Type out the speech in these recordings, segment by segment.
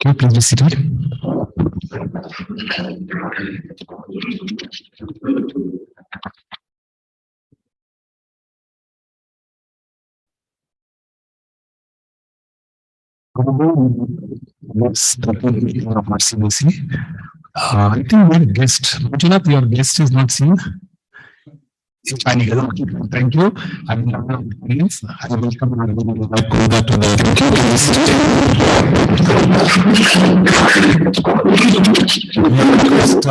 Thank you. Please be seated. Yes, the meeting of RCBC. I think your guest, Manjunath, your guest is not seen. Thank you. I'm please. I welcome Kunda to the request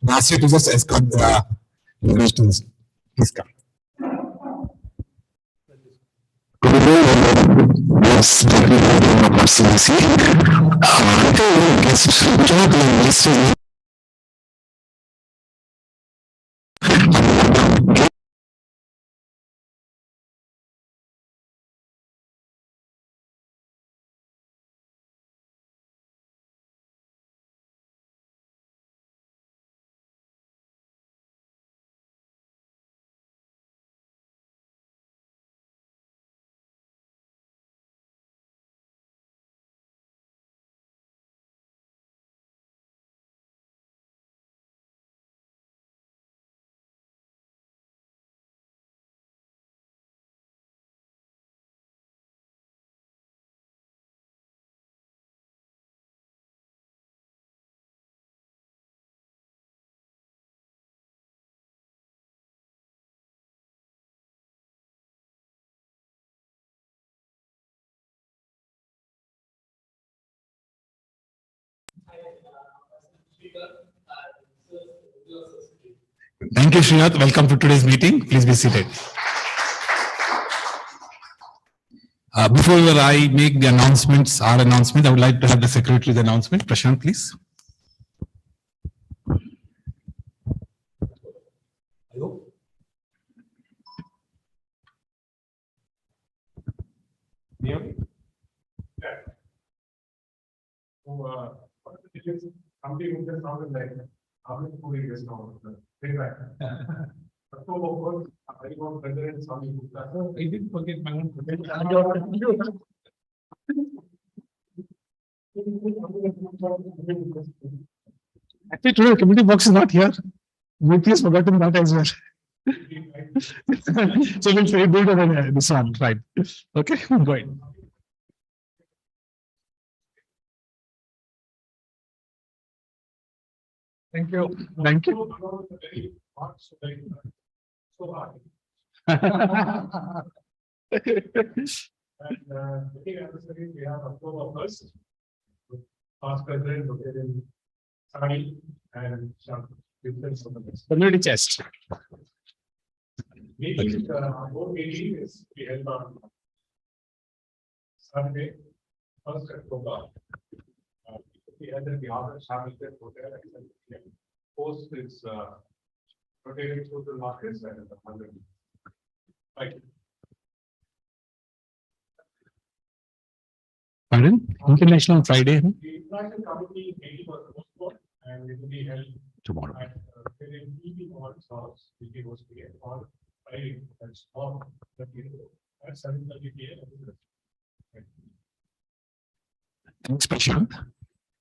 Nasir to just escort the questions. Please come. Yes, the meeting of RCBC. I think your guest, Thank you, Srinath. Welcome to today's meeting. Please be seated. Before I make the announcements, I would like to have the secretary's announcement. Prashant, please. Hello. Yeah. Something just sounded like after 2 years now. I didn't forget my own. Actually, today the community box is not here. Murthy has forgotten that as well. So we'll say build on this one, right? Okay, go ahead. Thank you. Thank you. So hard. And looking at the study, we have October 1st. Past president located in Sani and community chest. Meeting, board meeting is we held on Sunday, 1st October. We had the other Hamilton Hotel and post is rotating through the markets and the 100. Thank you. Pardon? International Friday. The international committee meeting was postponed and it will be held tomorrow. At TV Hall's house, which was here on Friday. That's all at 7:30 p.m. Thanks, Prashant.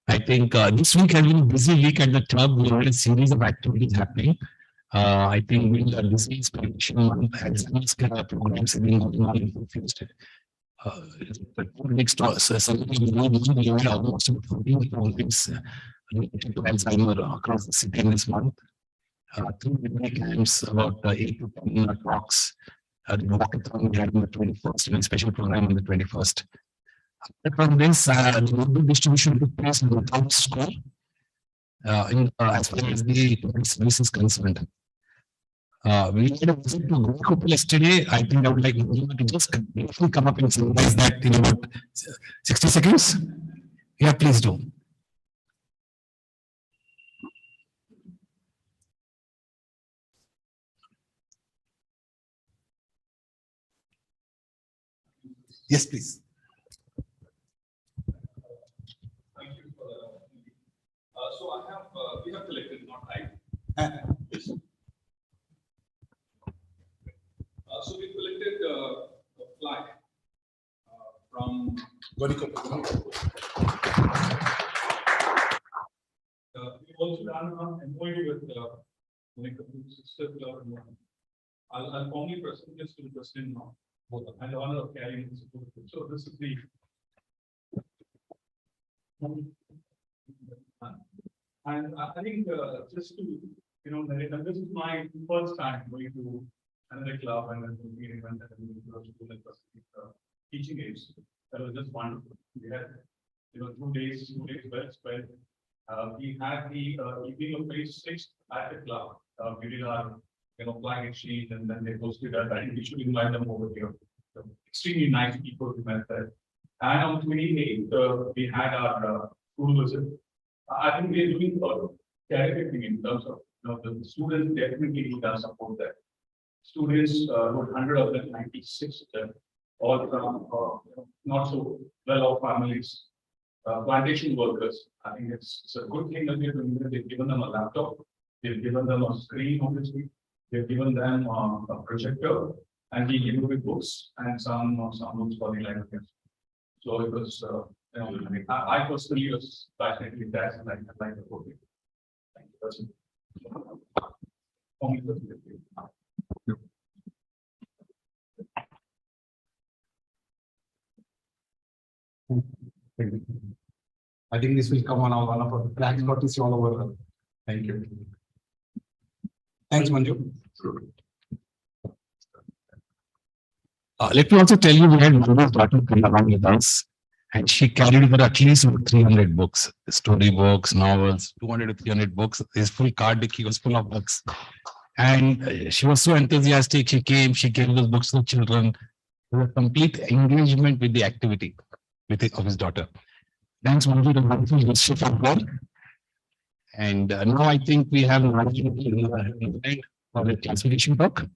I think this week has been a busy week at the club. We had a series of activities happening. I think we are busy inspiration month has programs have been going on in Tuesday. Next something we had almost 14 programs related to Alzheimer across the city in this month. 3 midnight camps, about 8 to 10 talks. The walkathon we had on the 21st, and a special program on the 21st. From this, the distribution took place in the town school as far as the service is concerned. We had a visit to Gopal yesterday. I think I would like to just briefly come up and summarize that in about 60 seconds. Yeah, please do. Yes, please. So I have, we have collected, not I. So we collected a flag from done an MOU with Sister Club. I'll formally present this to the president now. And the honor of carrying this. So this is the. And I think just to narrate, and this is my first time going to another club and then being invented and teaching aids. That was just wonderful. We had 2 days well spent. We had the evening of phase 6 at the club. We did our flying exchange, and then they hosted that. I think we should invite them over here. Extremely nice people we met there. And on 28th, we had our school visit. I think we're doing a lot of terrific thing in terms of the students definitely need our support there. Students, 100 of them, 96 of them, all from not so well-off families, plantation workers. I think it's a good thing that they're doing. They've given them a laptop, they've given them a screen, obviously, they've given them a projector, and we gave them books and some books for the librarians. So it was, I personally was passionately attached, and I like the whole thing. Thank you. That's it. I think this will come on one of our flags notice all over. Thank you. Thanks, Manju. Let me also tell you, we had Manju's daughter come along with us, and she carried over at least 300 books, story books, novels, 200 to 300 books. His full card deck was full of books. And she was so enthusiastic. She gave those books to the children. There was complete engagement with the activity of his daughter. Thanks, Manju, the wonderful leadership of God. And now I think we have Manju for the classification talk.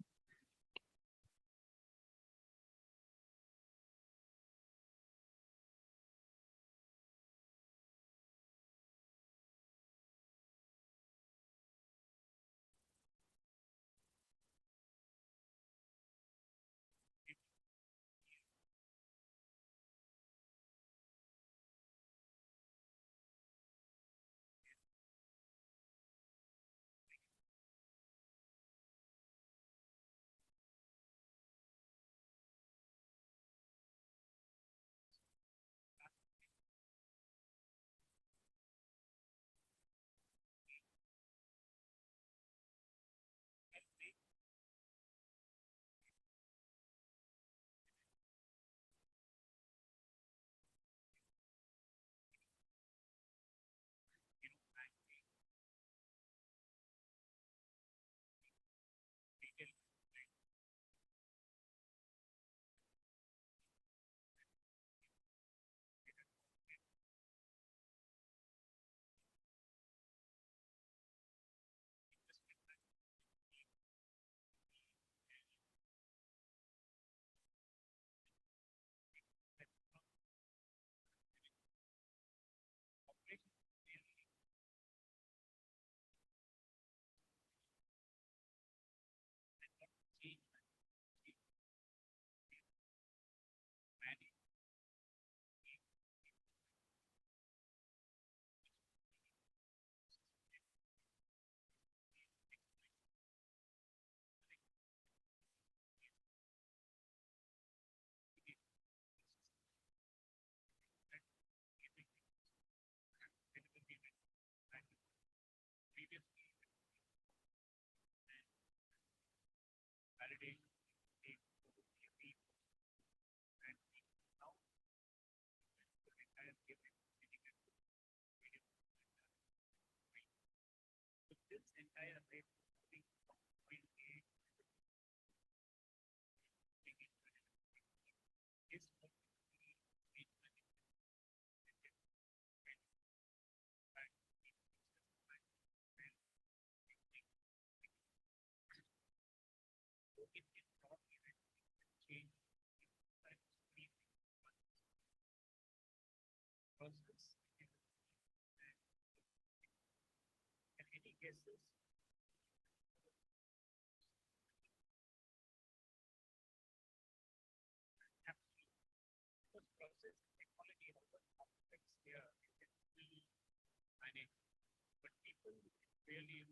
really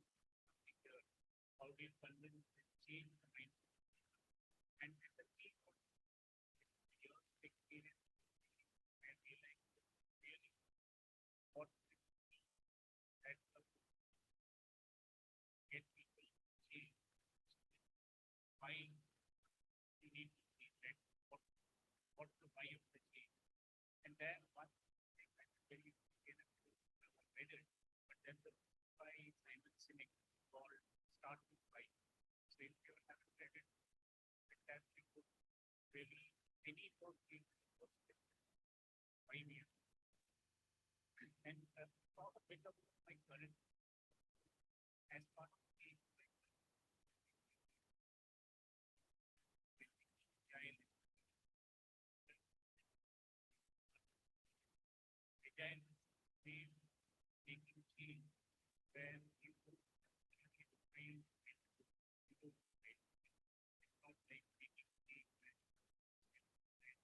always convince and change the mind. And the key for your experience and we like really what that get people change why you need to see that what the why of the change. And that one thing I very read it, but then the by Simon Sinek called Start with Why. So if you haven't read it, fantastic book, really any book in 5 years. And talk a bit about my current as part of the agile way making change where you train people it's not like making change where make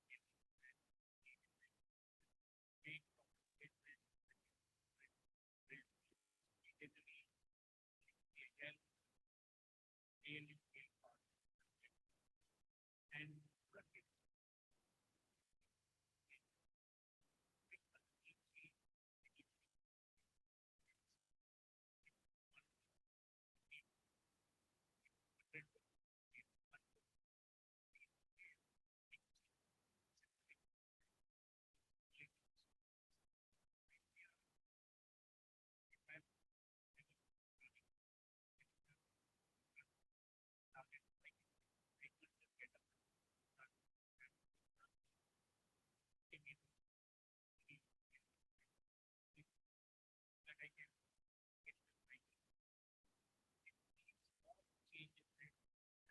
really and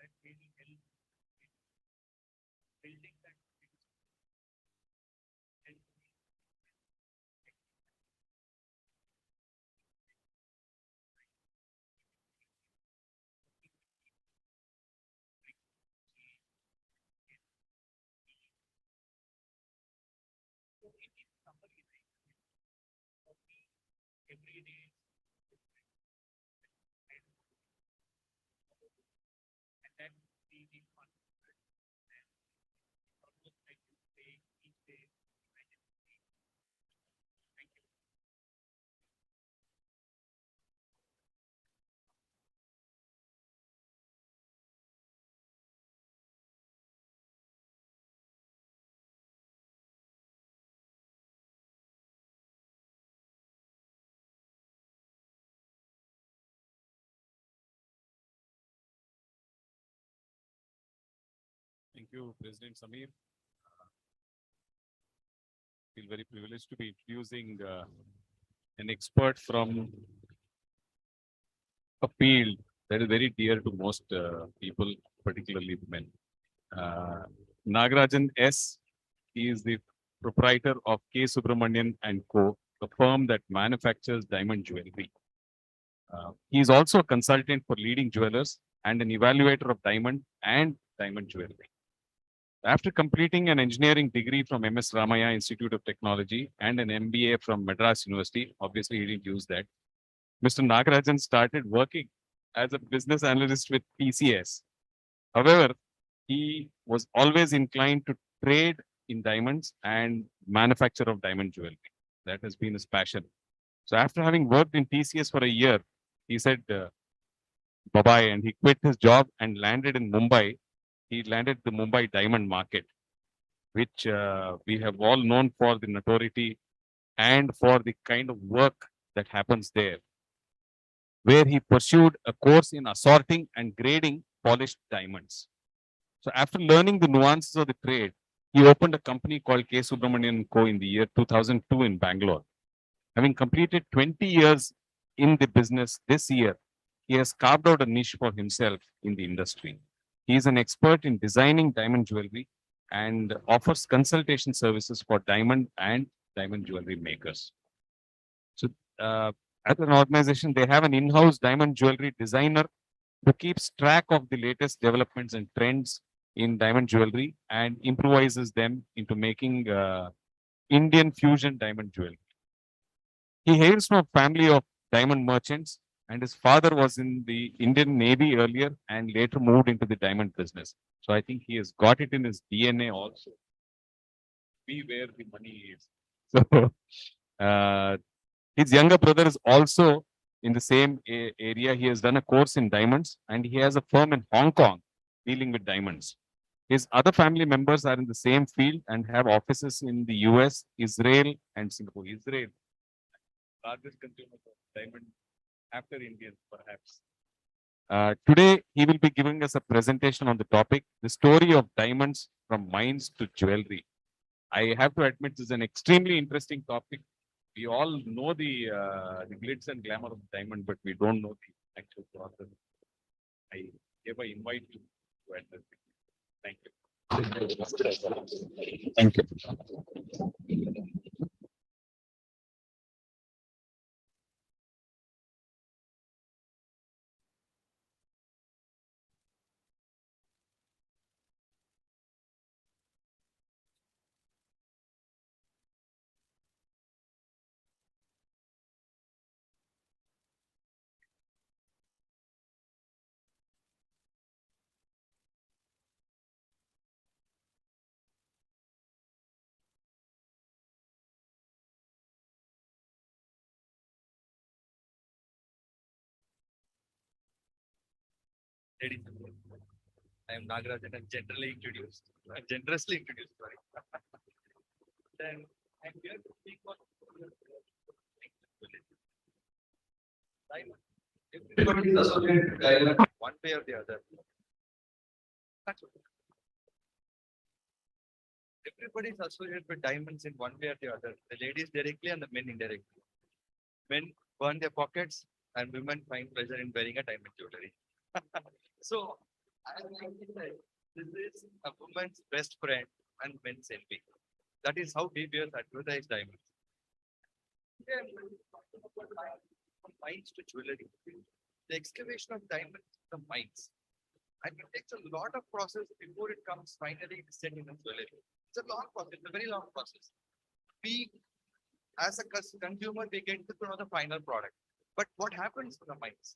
that really help building that and so it is somebody every day and that the fun and almost like you say each day imagine thank you. Thank you, President Samir. Feel very privileged to be introducing an expert from a field that is very dear to most people, particularly women. Nagarajan S. He is the proprietor of K. Subramanian and Co., a firm that manufactures diamond jewelry. He is also a consultant for leading jewelers and an evaluator of diamond and diamond jewelry. After completing an engineering degree from MS Ramaya Institute of Technology and an MBA from Madras University, obviously he didn't use that, Mr. Nagarajan started working as a business analyst with TCS. However, he was always inclined to trade in diamonds and manufacture of diamond jewelry. That has been his passion. So after having worked in TCS for a year, he said, bye-bye, and he quit his job and landed in Mumbai. He landed the Mumbai diamond market, which we have all known for the notoriety and for the kind of work that happens there, where he pursued a course in assorting and grading polished diamonds. So after learning the nuances of the trade, he opened a company called K. Subramanian Co. in the year 2002 in Bangalore. Having completed 20 years in the business this year, he has carved out a niche for himself in the industry. He is an expert in designing diamond jewelry and offers consultation services for diamond and diamond jewelry makers. So, at an organization, they have an in-house diamond jewelry designer who keeps track of the latest developments and trends in diamond jewelry and improvises them into making Indian fusion diamond jewelry. He hails from a family of diamond merchants and his father was in the Indian Navy earlier and later moved into the diamond business. So I think he has got it in his DNA also. Be where the money is. So his younger brother is also in the same area. He has done a course in diamonds and he has a firm in Hong Kong dealing with diamonds. His other family members are in the same field and have offices in the US, Israel, and Singapore. Israel, largest consumer of diamond after Indians, perhaps. Today, he will be giving us a presentation on the topic, the story of diamonds from mines to jewelry. I have to admit, this is an extremely interesting topic. We all know the glitz and glamour of diamond, but we don't know the actual process. I hereby invite you to address it. Thank you. Thank you. Ladies and gentlemen, I am Nagaraj and I'm generously introduced, sorry. Then I'm here to speak on diamond. Everybody is associated with diamond one way or the other. Everybody is associated with diamonds in one way or the other. The ladies directly and the men indirectly. Men burn their pockets and women find pleasure in wearing a diamond jewelry. So I like to say this is a woman's best friend and men's envy. That is how De Beers advertise diamonds. Today I'm going to talk about from mines to jewelry. The excavation of diamonds from mines. And it takes a lot of process before it comes finally set in a jewelry. It's a long process, a very long process. We, as a consumer, we get to know the final product. But what happens to the mines?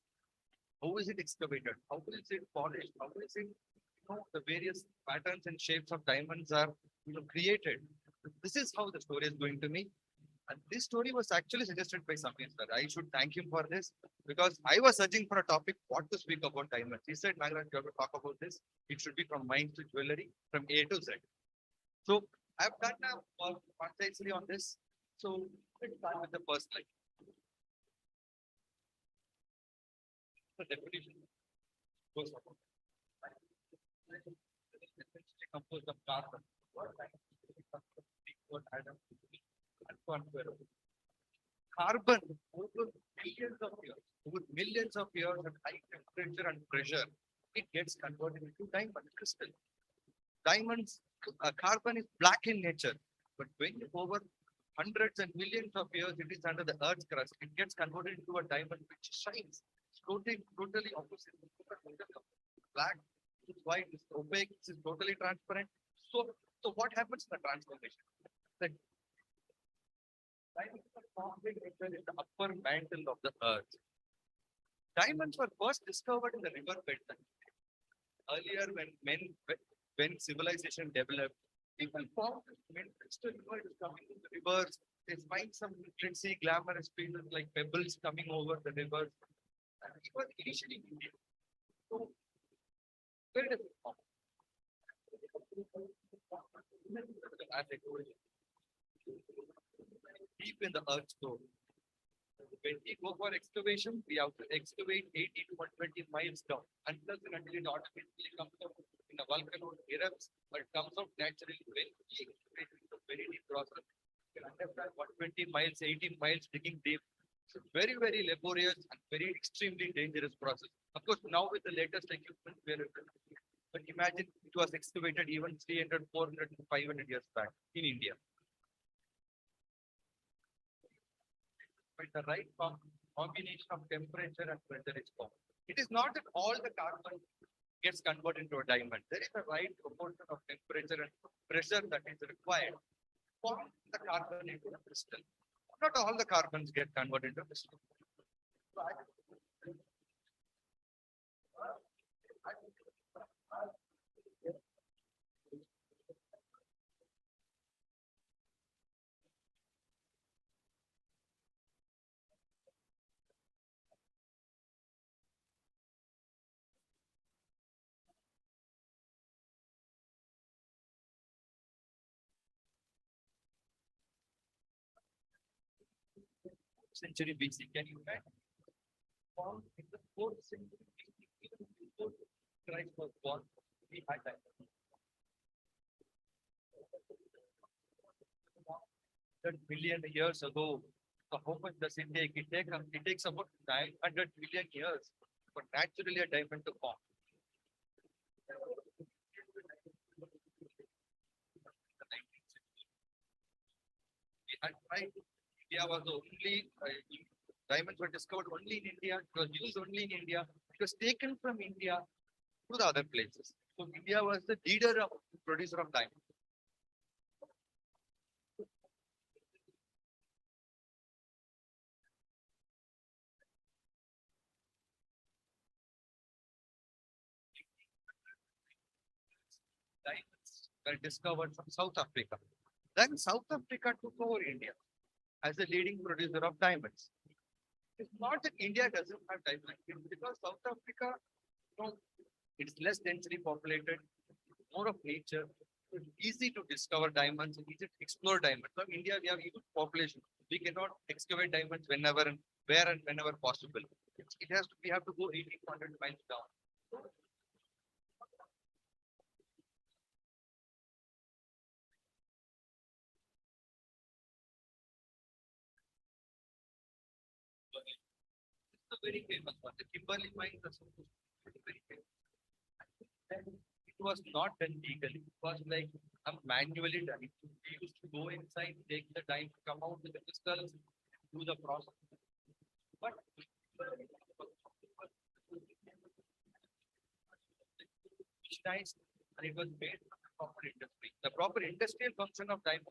How is it excavated? How is it polished? How is it, the various patterns and shapes of diamonds are, created? This is how the story is going to be. And this story was actually suggested by Samir sir. I should thank him for this because I was searching for a topic, what to speak about diamonds. He said, Nagaraj, you have to talk about this. It should be from mines to jewelry, from A to Z. So I've done now concisely on this. So let's start with the first slide. The definition goes on. Composed of carbon. Carbon over millions of years at high temperature and pressure, it gets converted into diamond crystal. Diamonds, carbon is black in nature, but when over hundreds and millions of years it is under the Earth's crust, it gets converted into a diamond which shines. It's totally opposite. Black, it's white, it's opaque, it's totally transparent. So what happens in the transformation? The diamonds are formed in the upper mantle of the Earth. Diamonds were first discovered in the river bed. Earlier, when civilization developed, people found crystal coming in the rivers. They find some glitzy, glamorous pieces like pebbles coming over the rivers. And it was initially India. So, where does it come? Deep in the earth's core. When we go for excavation, we have to excavate 80 to 120 miles down. Unless and until it automatically comes out in a volcano, erupts, but it comes out naturally when we excavate in a very deep process. You can understand 120 miles, 18 miles digging deep. It's a very, very laborious and very extremely dangerous process. Of course, now with the latest equipment, but imagine it was excavated even 300, 400, 500 years back in India. But the right combination of temperature and pressure is formed. It is not that all the carbon gets converted into a diamond. There is a right proportion of temperature and pressure that is required for the carbon into a crystal. Not all the carbons get converted into crystal. So Century BC. Can you imagine? Found in the 4th century BC, even before Christ was born, we had that. 100 million years ago, how much does it take? It takes about 900 million years for naturally a diamond to form. We had tried. India was the only diamonds were discovered only in India. It was used only in India. It was taken from India to the other places. So India was the leader of producer of diamonds. Diamonds were discovered from South Africa. Then South Africa took over India as the leading producer of diamonds. It's not that India doesn't have diamonds, it's because South Africa, it's less densely populated, more of nature. It's easy to discover diamonds, and easy to explore diamonds. Now, India, we have huge population. We cannot excavate diamonds whenever and where and whenever possible. It has to. We have to go 1,800 miles down. It's a very famous one. The Kimberley mines are very famous. And it was not done legally. It was like manually done. We used to go inside, take the time, come out with the crystals, do the process. But digitized, and it was made for the proper industry. The proper industrial function of diamond.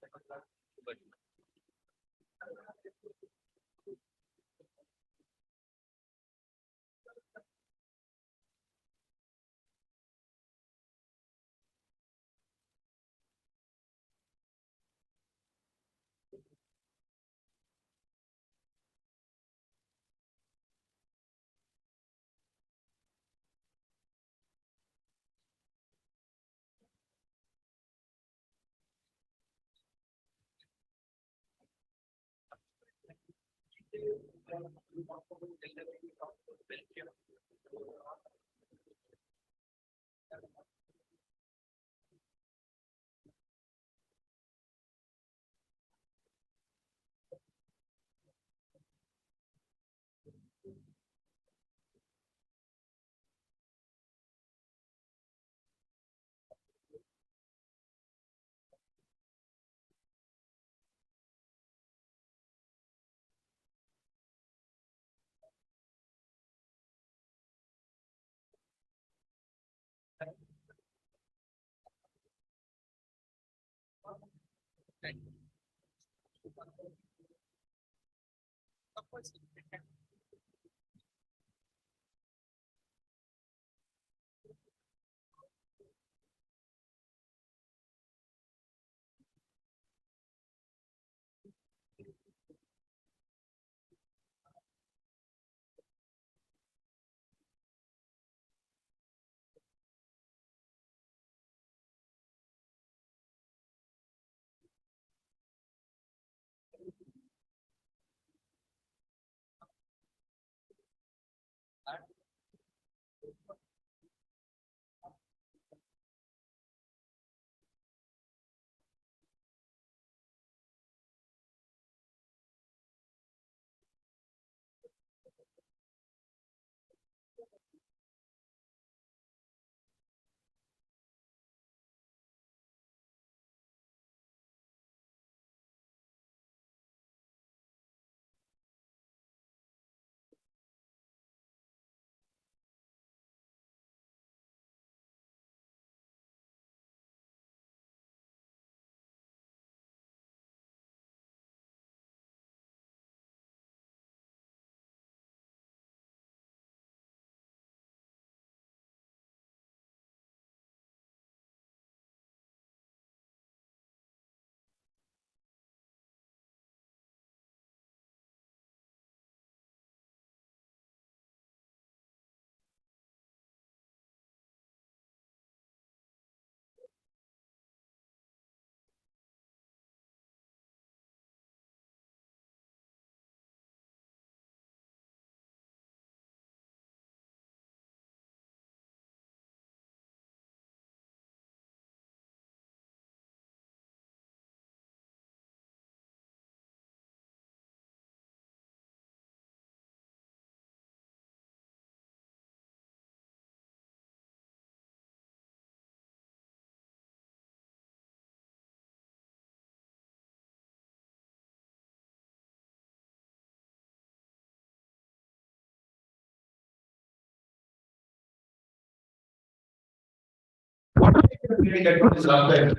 And of course, really get to this rough diamond.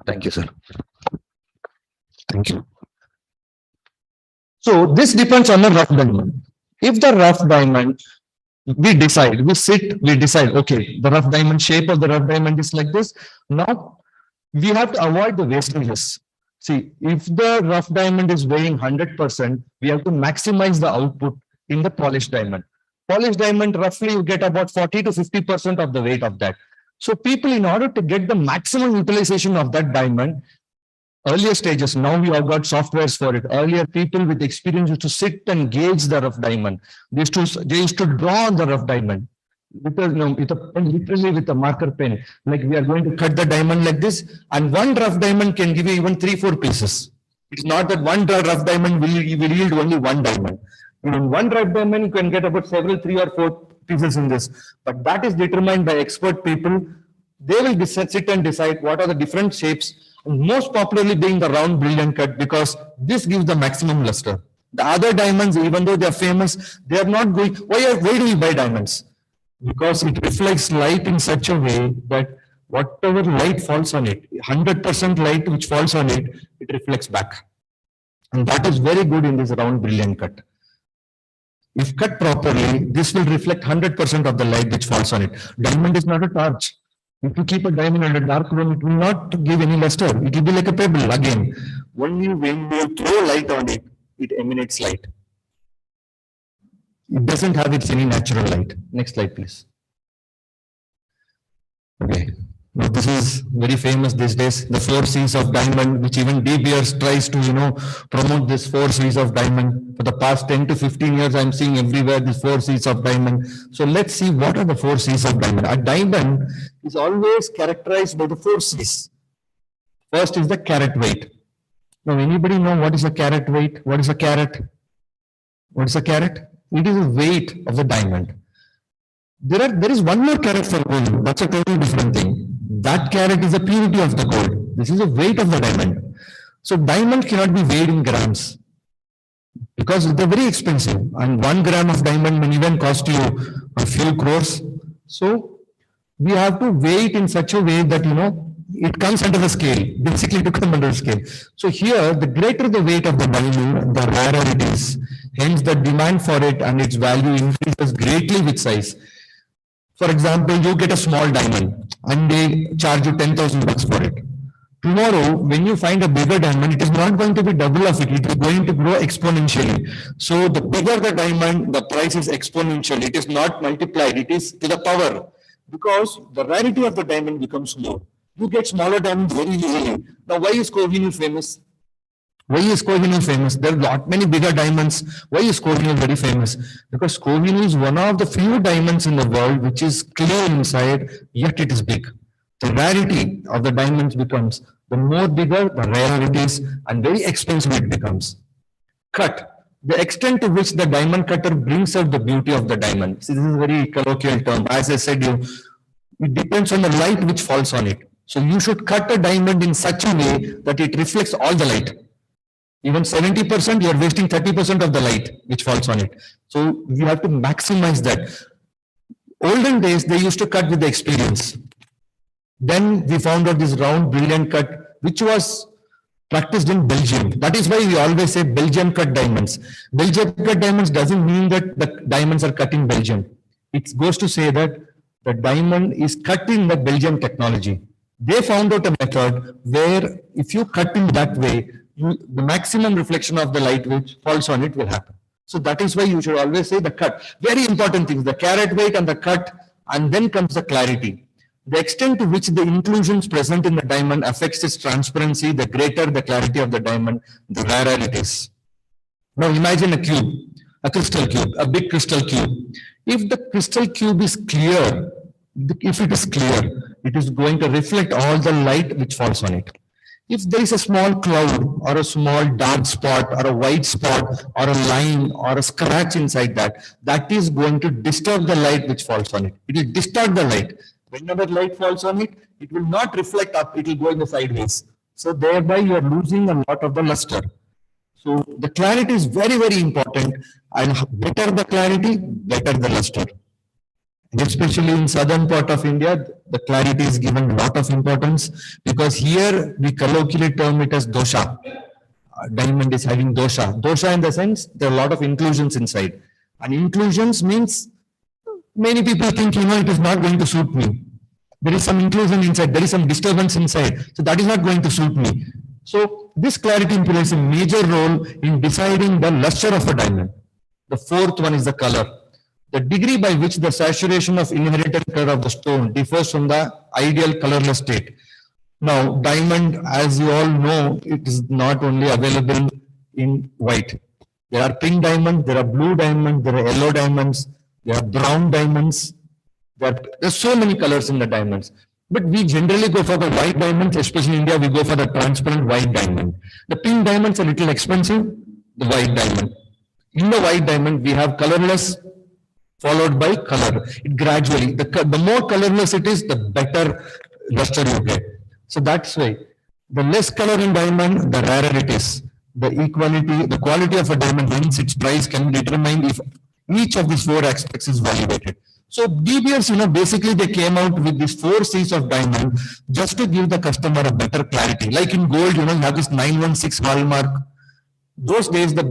Thank you, sir. Thank you. So this depends on the rough diamond. If the rough diamond, we decide, we decide, okay, the rough diamond shape of the rough diamond is like this. Now we have to avoid the wastages. See, if the rough diamond is weighing 100%, we have to maximize the output in the polished diamond. Polished diamond, roughly you get about 40 to 50% of the weight of that. So people, in order to get the maximum utilization of that diamond, earlier stages, now we have got softwares for it. Earlier, people with experience used to sit and gauge the rough diamond. They used to draw on the rough diamond. Because, with a pen, literally with a marker pen, like we are going to cut the diamond like this, and one rough diamond can give you even 3-4 pieces. It's not that one rough diamond will yield only one diamond. In one rough diamond, you can get about 3 or 4 pieces in this. But that is determined by expert people. They will sit and decide what are the different shapes, and most popularly being the round brilliant cut, because this gives the maximum luster. The other diamonds, even though they are famous, they are not going. Why do we buy diamonds? Because it reflects light in such a way that whatever light falls on it, 100% light which falls on it, it reflects back. And that is very good in this round brilliant cut. If cut properly, this will reflect 100% of the light which falls on it. Diamond is not a torch. If you keep a diamond in a dark room, it will not give any luster. It will be like a pebble again. Only when you throw light on it, it emanates light. It doesn't have its any natural light. Next slide, please. Okay. Now this is very famous these days, the 4 C's of diamond, which even De Beers tries to, promote this 4 C's of diamond. For the past 10 to 15 years, I'm seeing everywhere these 4 C's of diamond. So let's see what are the 4 C's of diamond. A diamond is always characterized by the 4 C's. First is the carat weight. Now, anybody know what is a carat weight? What is a carat? What is a carat? It is the weight of the diamond. There is one more carat for gold. That's a totally different thing. That carat is the purity of the gold. This is the weight of the diamond. So diamond cannot be weighed in grams because they're very expensive. And 1 gram of diamond may even cost you a few crores. So we have to weigh it in such a way that, it comes under the scale, basically to come under the scale. So here, the greater the weight of the diamond, the rarer it is. Hence, the demand for it and its value increases greatly with size. For example, you get a small diamond and they charge you 10,000 bucks for it. Tomorrow, when you find a bigger diamond, it is not going to be double of it. It is going to grow exponentially. So the bigger the diamond, the price is exponential. It is not multiplied. It is to the power, because the rarity of the diamond becomes more. You get smaller diamonds very easily. Now, why is Kohinoor famous? Why is Kohinoor famous? There are not many bigger diamonds. Why is Kohinoor very famous? Because Kohinoor is one of the few diamonds in the world which is clear inside, yet it is big. The rarity of the diamonds becomes, the more bigger, the rarer it is, and very expensive it becomes. Cut. The extent to which the diamond cutter brings out the beauty of the diamond. See, this is a very colloquial term. As I said, it depends on the light which falls on it. So you should cut a diamond in such a way that it reflects all the light. Even 70%, you are wasting 30% of the light which falls on it. So you have to maximize that. Olden days, they used to cut with the experience. Then we found out this round brilliant cut, which was practiced in Belgium. That is why we always say Belgium cut diamonds. Belgium cut diamonds doesn't mean that the diamonds are cut in Belgium. It goes to say that the diamond is cut in the Belgian technology. They found out a method where if you cut in that way, the maximum reflection of the light which falls on it will happen. So that is why you should always say the cut. Very important things, the carat weight and the cut, and then comes the clarity. The extent to which the inclusions present in the diamond affects its transparency, the greater the clarity of the diamond, the rarer it is. Now imagine a cube, a crystal cube, a big crystal cube. If the crystal cube is clear, if it is clear, it is going to reflect all the light which falls on it. If there is a small cloud or a small dark spot or a white spot or a line or a scratch inside that, that is going to disturb the light which falls on it. It will distort the light. Whenever light falls on it, it will not reflect up, it will go in the sideways. So thereby you are losing a lot of the luster. So the clarity is very, very important, and better the clarity, better the luster. Especially in southern part of India, the clarity is given a lot of importance because here we colloquially term it as dosha. Diamond is having dosha. Dosha in the sense there are a lot of inclusions inside. And inclusions means many people think, it is not going to suit me. There is some inclusion inside, there is some disturbance inside. So that is not going to suit me. So this clarity plays a major role in deciding the luster of a diamond. The fourth one is the color. The degree by which the saturation of inherited color of the stone differs from the ideal colorless state. Now, diamond, as you all know, it is not only available in white. There are pink diamonds, there are blue diamonds, there are yellow diamonds, there are brown diamonds. There's so many colors in the diamonds. But we generally go for the white diamonds, especially in India, we go for the transparent white diamond. The pink diamond's a little expensive, the white diamond. In the white diamond, we have colorless followed by color. It gradually, the more colorless it is, the better luster you get. So that's why the less color in diamond, the rarer it is. The quality of a diamond, hence its price can determine if each of these four aspects is validated. So De Beers, basically they came out with these 4 C's of diamond just to give the customer a better clarity. Like in gold, you have this 916 hallmark. Those days, the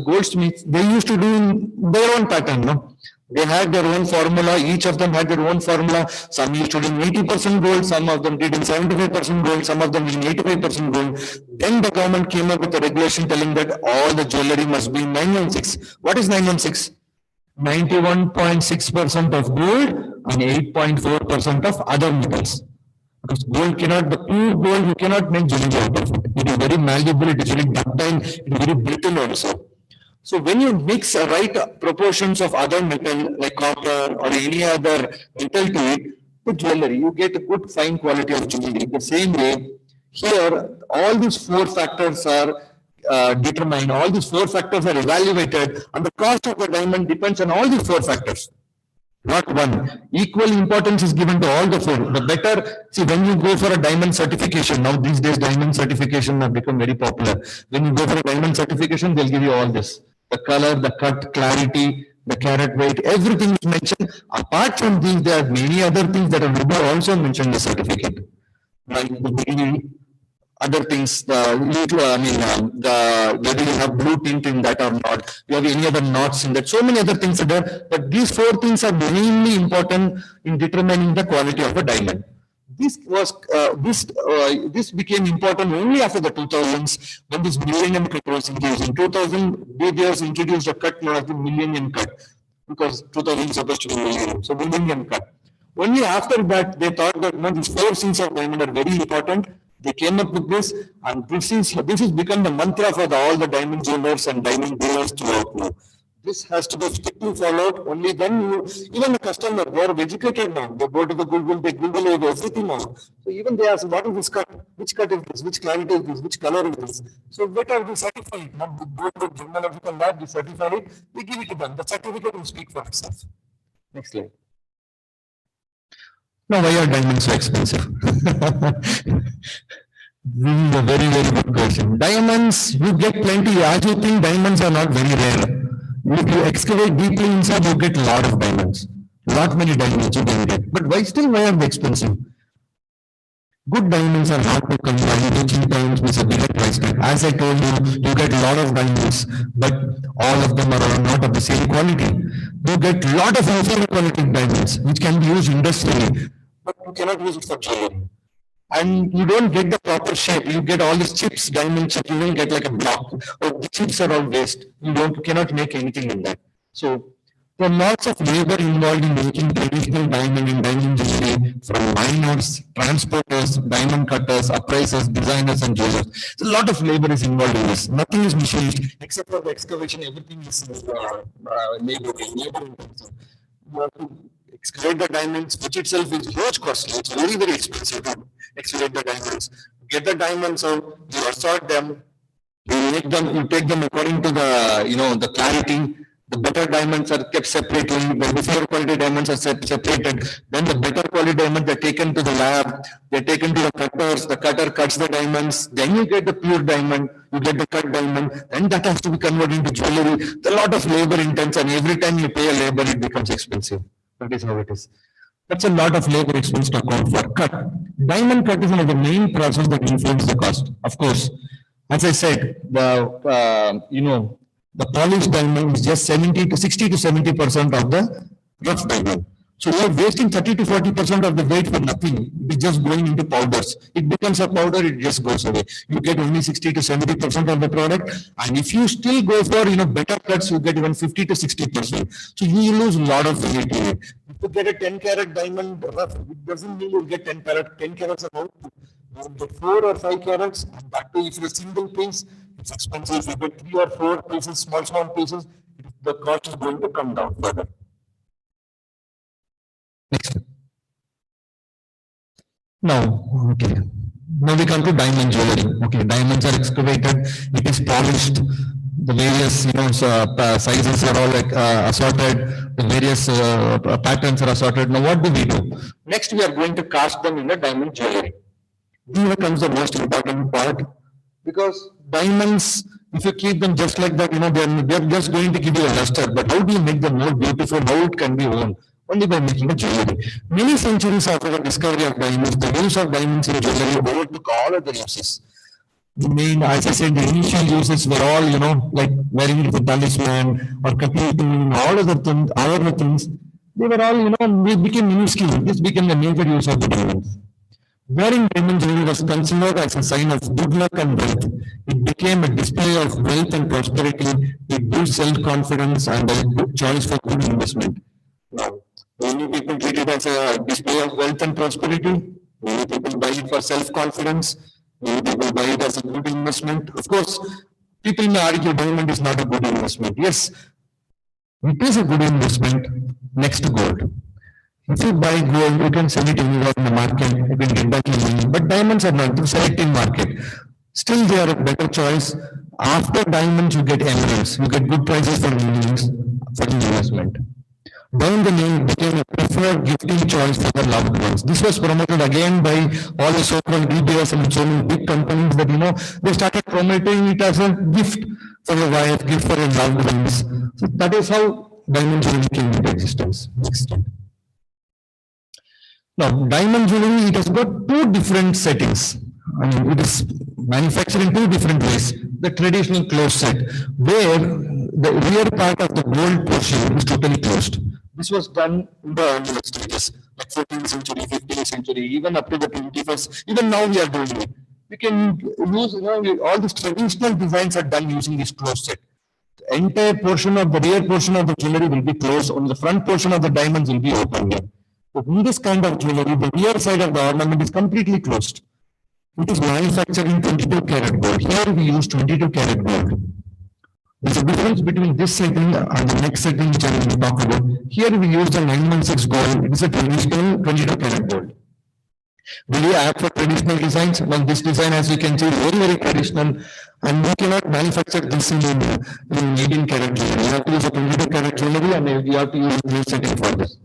goldsmiths, they used to do in their own pattern, no? They had their own formula. Each of them had their own formula. Some used to do in 80% gold. Some of them did in 75% gold. Some of them in 85% gold. Then the government came up with a regulation telling that all the jewelry must be 916. What is 916? 91.6% of gold and 8.4% of other metals. Because gold cannot, the pure gold, you cannot make jewelry out of it. It is very malleable, it is very ductile, it is very brittle also. So when you mix right proportions of other metal like copper or any other metal to it, to jewelry, you get a good fine quality of jewelry. The same way, here all these 4 factors are determined, all these 4 factors are evaluated, and the cost of the diamond depends on all these 4 factors. Not one. Equal importance is given to all the 4. The better, see, when you go for a diamond certification, now these days diamond certification have become very popular. When you go for a diamond certification, they'll give you all this. The color, the cut, clarity, the carat weight, everything is mentioned. Apart from these, there are many other things that are also mentioned in the certificate. Like the degree, other things, whether you have blue tint in that or not, you have any other knots in that, so many other things are there, but these 4 things are mainly important in determining the quality of a diamond. This became important only after the 2000s when this millennium cut was introduced. In 2000, De Beers introduced a cut known as the millennium cut because 2000 is supposed to be millennium, so millennium cut. Only after that they thought that these 4 C's of diamond are very important. They came up with this, and this has become the mantra for all the diamond jewelers and diamond dealers throughout now. This has to be strictly followed. Only then even the customer, they are educated now. They go to the Google, they Google everything now. So even they ask, what is this cut? Which cut is this? Which clarity is this? Which color is this? So better we certify it. Now we go to the genealogical lab, we certify it, we give it to them. The certificate will speak for itself. Next slide. Now, why are diamonds so expensive? This is a very, very good question. Diamonds, you get plenty. As you think, diamonds are not very rare. If you excavate deeply inside, you get a lot of diamonds. Not many diamonds you can get. But why are they expensive? Good diamonds are hard to come by. Cheap diamonds with a bigger price tag. As I told you, you get a lot of diamonds, but all of them are not of the same quality. You get a lot of inferior quality diamonds, which can be used industrially, but you cannot use it for jewelry. And you don't get the proper shape. You get all these chips, diamond chips. You don't get like a block. Or the chips are all waste. You cannot make anything in that. So there are lots of labor involved in making traditional diamond and diamond jewelry, from miners, transporters, diamond cutters, appraisers, designers, and jewelers. So a lot of labor is involved in this. Nothing is machined except for the excavation. Everything is labor intensive. You have to excavate the diamonds, which itself is huge costly. It's very, very expensive to excavate the diamonds. Get the diamonds out, you assort them, you take them according to the the clarity. The better diamonds are kept separately, the inferior quality diamonds are separated. Then the better quality diamonds are taken to the lab, they're taken to the cutters, the cutter cuts the diamonds, then you get the pure diamond, you get the cut diamond, then that has to be converted into jewelry. It's a lot of labor intense, and every time you pay a labor, it becomes expensive. That is how it is. That's a lot of labor expense to account for. Cut. Diamond cut is one of the main process that influence the cost. Of course, as I said, the polished diamond is just 60 to 70% of the rough diamond. So we are wasting 30 to 40% of the weight for nothing. It's just going into powders. It becomes a powder, it just goes away. You get only 60 to 70% of the product. And if you still go for, better cuts, you get even 50 to 60%. So you lose a lot of weight in it. If you get a 10 carat diamond rough, it doesn't mean you get 10 carats about. You get 4 or 5 carats. And that too, if it's a single piece, it's expensive. If you get 3 or 4 pieces, small pieces, the cost is going to come down further. Next. Now, okay. Now we come to diamond jewelry. Okay, diamonds are excavated. It is polished. The various, sizes are all assorted. The various patterns are assorted. Now, what do we do? Next, we are going to cast them in the diamond jewelry. Here comes the most important part, because diamonds, if you keep them just like that, they're just going to give you a luster. But how do you make them more beautiful? How it can be worn? Only by making a jewelry. Many centuries after the discovery of diamonds, the use of diamonds in jewelry overtook all other uses. The main, as I said, the initial uses were all, like wearing it with talisman or competing, all other things. They were all, they became minuscule. This became the major use of the diamonds. Wearing diamond jewelry was considered as a sign of good luck and wealth. It became a display of wealth and prosperity. It gives self-confidence and a good choice for good investment. Now, many people treat it as a display of wealth and prosperity. Many people buy it for self-confidence. Many people buy it as a good investment. Of course, people may argue diamond is not a good investment. Yes, it is a good investment next to gold. If you buy gold, you can sell it anywhere in the market. You can get back your money. But diamonds are not. It's a selective market. Still, they are a better choice. After diamonds, you get emeralds. You get good prices for millions for the investment. Down the lane became a preferred gifting choice for the loved ones. This was promoted again by all the so-called DBS and so many big companies that they started promoting it as a gift for your wife, gift for your loved ones. So that is how diamond jewelry came into existence. Next. Now, diamond jewelry, it has got two different settings. I mean, it is manufactured in two different ways. The traditional closed set, where the rear part of the gold portion is totally closed. This was done in the earlier stages, like 14th century, 15th century, even up to the 21st. Even now we are doing it. We can use, all these traditional designs are done using this closed set. The entire portion of the rear portion of the jewelry will be closed. Only the front portion of the diamonds will be open here. So in this kind of jewelry, the rear side of the ornament is completely closed. It is manufactured in 22 karat gold. Here we use 22 karat gold. There's a difference between this setting and the next setting which I will talk about. Here we use the 916 gold. It is a traditional 22 karat gold. Will you add for traditional designs? Well, this design, as you can see, is very traditional, and we cannot manufacture this in 18 karat jewelry. You have to use a 22 karat jewelry, and you have to use a new setting for this.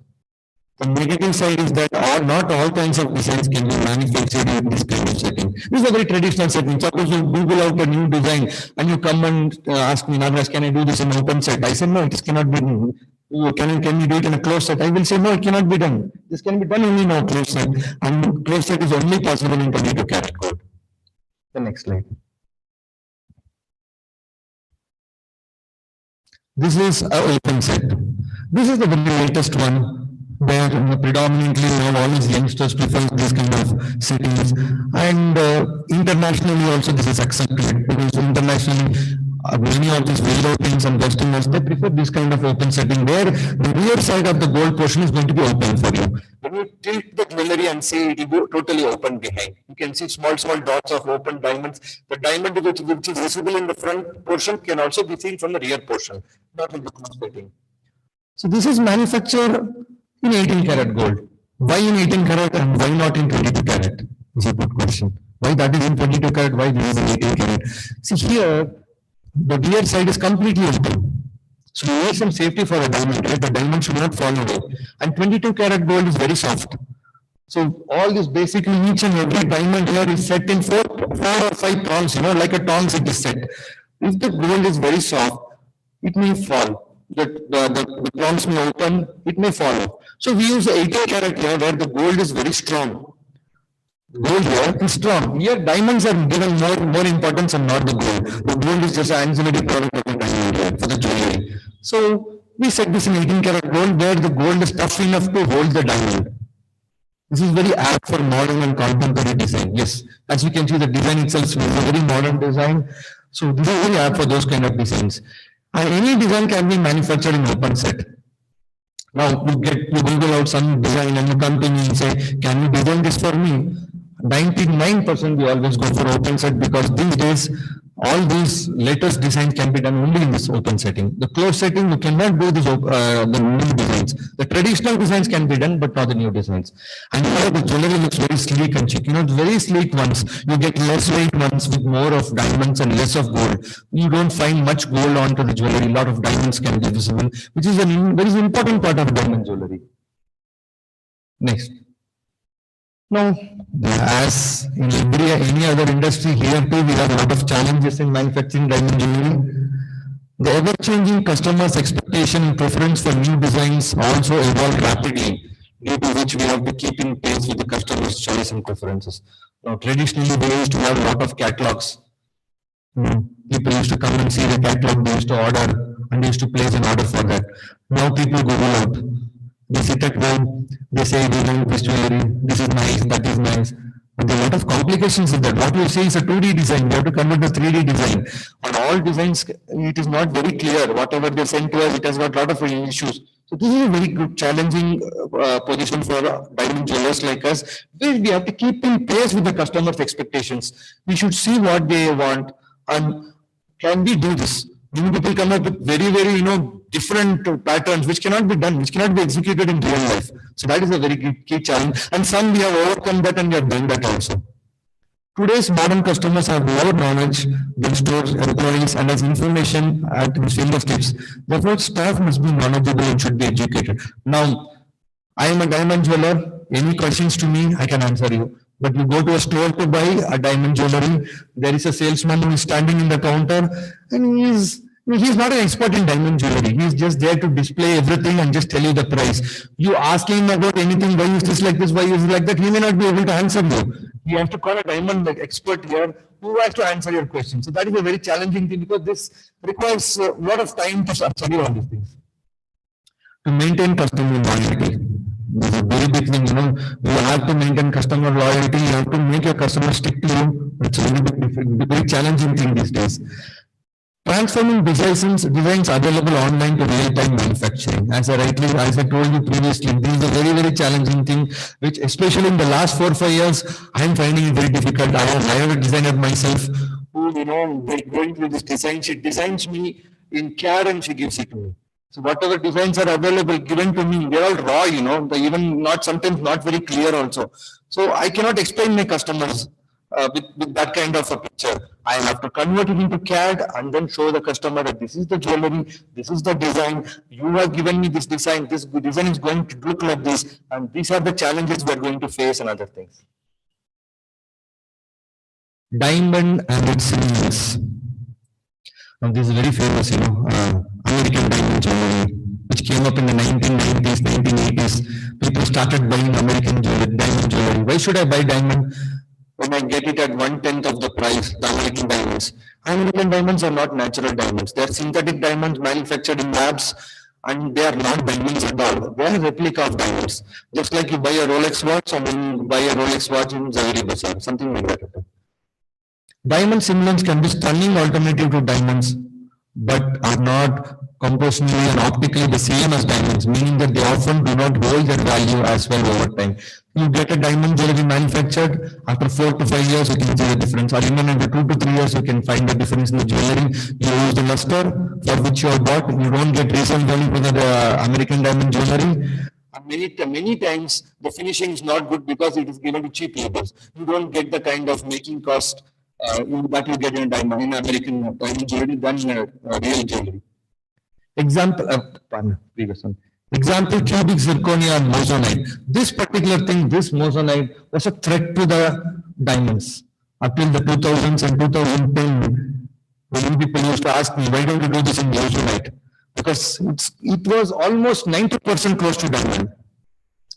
The negative side is that not all kinds of designs can be manufactured in this kind of setting. This is a very traditional setting. Suppose you Google out a new design and you come and ask me, Nagras, can I do this in an open set? I said, no, it cannot be done. Can you do it in a closed set? I will say, no, it cannot be done. This can be done only in a closed set. And closed set is only possible in 22 karat gold. The next slide. This is an open set. This is the very latest one, where predominantly now all these youngsters prefer this kind of settings, and internationally also this is accepted, because internationally many of these Europeans and Westerners, they prefer this kind of open setting where the rear side of the gold portion is going to be open for you. When you tilt the jewelry and see it will go totally open behind, you can see small dots of open diamonds. The diamond which is visible in the front portion can also be seen from the rear portion, not in the closed setting. So this is manufactured in 18 karat gold. Why in 18 karat and why not in 22 karat? Is a good question. Why that is in 22 karat, why this is in 18 karat? See here, the rear side is completely open. So you need some safety for a diamond, right? The diamond should not fall away. And 22 karat gold is very soft. So all this basically, each and every diamond here is set in four or five tongs, like a tongs it is set. If the gold is very soft, it may fall. the prompts may open, it may follow. So we use the 18 karat here where the gold is very strong. Gold here is strong. Here diamonds are given more importance and not the gold. The gold is just an ancillary product of the diamond here for the jewelry. So we set this in 18 karat gold where the gold is tough enough to hold the diamond. This is very apt for modern and contemporary design. Yes, as you can see, the design itself is a very modern design. So this is very apt for those kind of designs. And any design can be manufactured in open set. Now you Google out some design and you come to me and say, can you design this for me? 99% we always go for open set because these days all these latest designs can be done only in this open setting. The closed setting you cannot do this, the new designs. The traditional designs can be done, but not the new designs. And here the jewelry looks very sleek and chic. You know, very sleek ones. You get less weight ones with more of diamonds and less of gold. You don't find much gold onto the jewelry. A lot of diamonds can be visible, which is a very important part of diamond jewelry. Next. Now, as in any other industry, here too we have a lot of challenges in manufacturing diamond jewelry. The ever-changing customers' expectation and preference for new designs also evolve rapidly, due to which we have to keep in pace with the customer's choice and preferences. Now, traditionally, we used to have a lot of catalogs. People used to come and see the catalog, they used to order, and they used to place an order for that. Now people Google out. They sit at home, they say, we want this jewelry, this is nice, that is nice. But there are a lot of complications with that. What you say is a 2D design, you have to convert the 3D design. On all designs, it is not very clear. Whatever they send to us, it has got a lot of issues. So this is a very good challenging position for diamond jewelers like us, where we have to keep in pace with the customer's expectations. We should see what they want and can we do this? Many people come up with very, different patterns which cannot be done, which cannot be executed in real life. So that is a very key challenge. And some we have overcome that and we have done that also. Today's modern customers have more knowledge than stores, employees, and as information at his fingertips. Therefore, staff must be knowledgeable and should be educated. Now, I am a diamond jeweler. Any questions to me, I can answer you. But you go to a store to buy a diamond jewelry, there is a salesman who is standing in the counter and he's not an expert in diamond jewelry. He's just there to display everything and just tell you the price. You ask him about anything, why is this like this, why is it like that, he may not be able to answer you. You have to call a diamond expert here who has to answer your question. So that is a very challenging thing because this requires a lot of time to study all these things. To maintain customer loyalty. This is a very big thing, you have to maintain customer loyalty, you have to make your customers stick to you. It's a very challenging thing these days. Transforming designs available online to real-time manufacturing. As I told you previously, this is a very challenging thing, which especially in the last 4 or 5 years, I am finding it very difficult. I have a designer myself who, going through this design, she designs me in CAD and she gives it to me. So whatever designs are available, given to me, they're all raw, even sometimes not very clear also. So I cannot explain my customers with that kind of a picture. I have to convert it into CAD and then show the customer that this is the jewelry, this is the design, you have given me this design is going to look like this, and these are the challenges we're going to face and other things. Diamond and its symbols. Now this is very famous, American diamond jewelry, which came up in the 1990s, 1980s. People started buying American diamond jewelry. Why should I buy diamond when I get it at 1/10 of the price, the American diamonds? American diamonds are not natural diamonds. They are synthetic diamonds manufactured in labs, and they are not diamonds at all. They are a replica of diamonds. Just like you buy a Rolex watch and then you buy a Rolex watch in Zaveri Bazaar, something like that. Diamond similars can be stunning alternative to diamonds, but are not compositionally and optically the same as diamonds, meaning that they often do not hold their value as well over time. You get a diamond jewelry manufactured, after 4 to 5 years, you can see the difference, or even after 2 to 3 years, you can find the difference in the jewelry. You use the luster for which you have bought, you don't get resale value for the American diamond jewelry. And many times, the finishing is not good because it is given to cheap labors. You don't get the kind of making cost that you get in American diamond jewelry than real jewelry. Example, cubic zirconia and moissanite. This particular thing, this moissanite was a threat to the diamonds. Up till the 2000s and 2010, when people used to ask me, why don't you do this in moissanite? The because it was almost 90% close to diamond.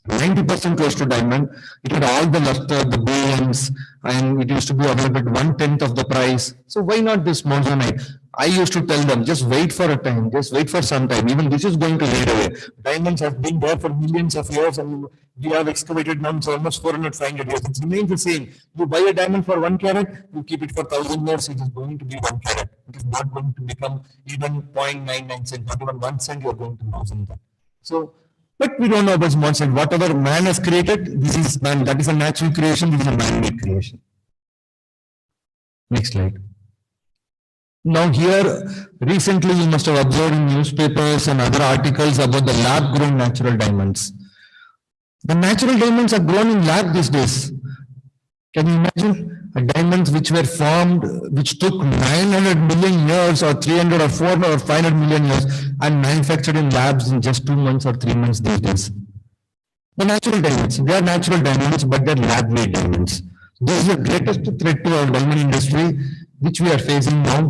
90% close to diamond. It had all the luster, the brilliance, and it used to be available at 1/10 of the price. So why not this monzonite? I used to tell them, just wait for a time, just wait for some time. Even this is going to fade away. Diamonds have been there for millions of years, and we have excavated now for almost 400, 500 years. It remains the same. You buy a diamond for 1 carat, you keep it for 1,000 years, it is going to be 1 carat. It is not going to become even 0.99 cent, not even 1 cent you are going to lose in that. So, but we don't know about monzonite. Whatever man has created, this is man. That is a natural creation, this is a man-made creation. Next slide. Now here, recently you must have observed in newspapers and other articles about the lab-grown natural diamonds. The natural diamonds are grown in lab these days. Can you imagine? Diamonds which were formed, which took 900 million years or 300 or 400 or 500 million years and manufactured in labs in just 2 months or 3 months these days. The natural diamonds, they are natural diamonds, but they're lab-made diamonds. This is the greatest threat to our diamond industry, which we are facing now.